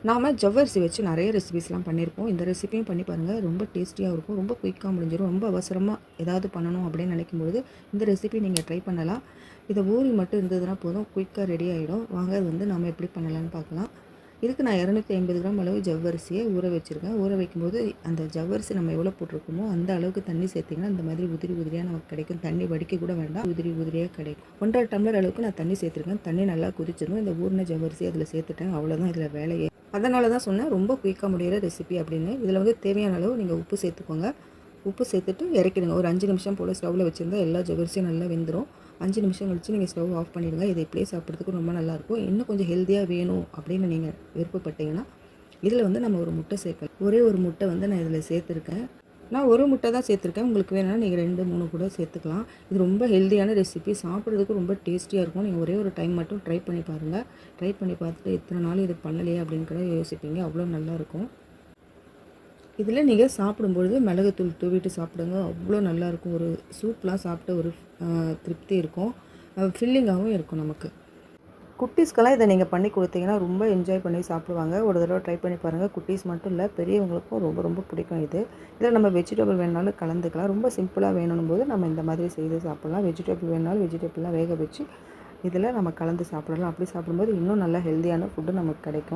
நாம் ஜவ்வரிசி வச்சு நிறைய ரெசிபிஸ்லாம் பண்ணியிருப்போம். இந்த ரெசிபியும் பண்ணி பாருங்கள். ரொம்ப டேஸ்டியாக இருக்கும். ரொம்ப குயிக்காக முடிஞ்சிடும். ரொம்ப அவசரமாக ஏதாவது பண்ணணும் அப்படின்னு நினைக்கும்போது இந்த ரெசிபி நீங்கள் ட்ரை பண்ணலாம். இதை ஊறி மட்டும் இருந்ததுன்னா போதும், குயிக்காக ரெடி ஆகிடும். வாங்க அது வந்து நம்ம எப்படி பண்ணலான்னு பார்க்கலாம். இதுக்கு நான் 250 கிராம் அளவு ஜவ்வரிசியை ஊற வச்சுருக்கேன். ஊற வைக்கும்போது அந்த ஜவ்வரிசி நம்ம எவ்வளோ போட்டிருக்கோமோ அந்த அளவுக்கு தண்ணி சேர்த்திங்கன்னா இந்த மாதிரி உதிரி உதிரியாக நமக்கு கிடைக்கும். தண்ணி வடிக்க கூட வேண்டாம், உதிரி உதிரியாக கிடைக்கும். 1.5 டம்ளர் அளவுக்கு நான் தண்ணி சேர்த்துருக்கேன். தண்ணி நல்லா கொதிச்சதும் இந்த ஊறின ஜவ்வரிசி அதில் சேர்த்துட்டேன். அவ்வளோதான் இதில் வேலையே. அதனால தான் சொன்னேன் ரொம்ப குயிக்காக முடிகிற ரெசிபி அப்படின்னு. இதில் வந்து தேவையான அளவு நீங்கள் உப்பு சேர்த்துக்கோங்க. உப்பு சேர்த்துட்டு இறக்கிடுங்க. ஒரு 5 நிமிஷம் போல் ஸ்டவ்வில் வச்சுருந்தா எல்லா ஜவ்வரிசியும் நல்லா வெந்துடும். 5 நிமிஷம் கழிச்சு நீங்கள் ஸ்டவ் ஆஃப் பண்ணிவிடுங்க. இதை இப்படியே சாப்பிட்றதுக்கு ரொம்ப நல்லாயிருக்கும். இன்னும் கொஞ்சம் ஹெல்த்தியாக வேணும் அப்படின்னு நீங்கள் விருப்பப்பட்டீங்கன்னா இதில் வந்து நம்ம ஒரு முட்டை சேர்க்கலாம். ஒரே ஒரு முட்டை வந்து நான் இதில் சேர்த்துருக்கேன். நான் ஒரு முட்டை தான் சேர்த்துருக்கேன். உங்களுக்கு வேணும்னா நீங்கள் 2, 3 கூட சேர்த்துக்கலாம். இது ரொம்ப ஹெல்த்தியான ரெசிபி, சாப்பிட்றதுக்கு ரொம்ப டேஸ்டியாக இருக்கும். நீங்கள் ஒரே ஒரு டைம் மட்டும் ட்ரை பண்ணி பாருங்கள். ட்ரை பண்ணி பார்த்துட்டு இத்தனை நாள் இது பண்ணலையே அப்படின்னு கூட யோசிப்பீங்க. அவ்வளோ நல்லாயிருக்கும். இதில் நீங்கள் சாப்பிடும்பொழுது மிளகுத்தூள் தூவிட்டு சாப்பிடுங்க. அவ்வளோ நல்லாயிருக்கும். ஒரு சூப்லாம் சாப்பிட்ட ஒரு திருப்தி இருக்கும். ஃபில்லிங்காகவும் இருக்கும் நமக்கு. குட்டீஸ்க்கெல்லாம் இதை நீங்கள் பண்ணி கொடுத்தீங்கன்னா ரொம்ப என்ஜாய் பண்ணி சாப்பிடுவாங்க. ஒரு தடவை ட்ரை பண்ணி பாருங்கள். குட்டீஸ் மட்டும் இல்லை, பெரியவங்களுக்கும் ரொம்ப ரொம்ப பிடிக்கும் இது. இதில் நம்ம வெஜிடபிள் வேணுனாலும் கலந்துக்கலாம். ரொம்ப சிம்பிளாக வேணும் போது நம்ம இந்த மாதிரி செய்து சாப்பிட்லாம். வெஜிடபிள் வேணுனாலும் வெஜிடபிள்லாம் வேக வச்சு இதில் நம்ம கலந்து சாப்பிடலாம். அப்படி சாப்பிடும்போது இன்னும் நல்லா ஹெல்த்தியான ஃபுட்டு நமக்கு கிடைக்கும்.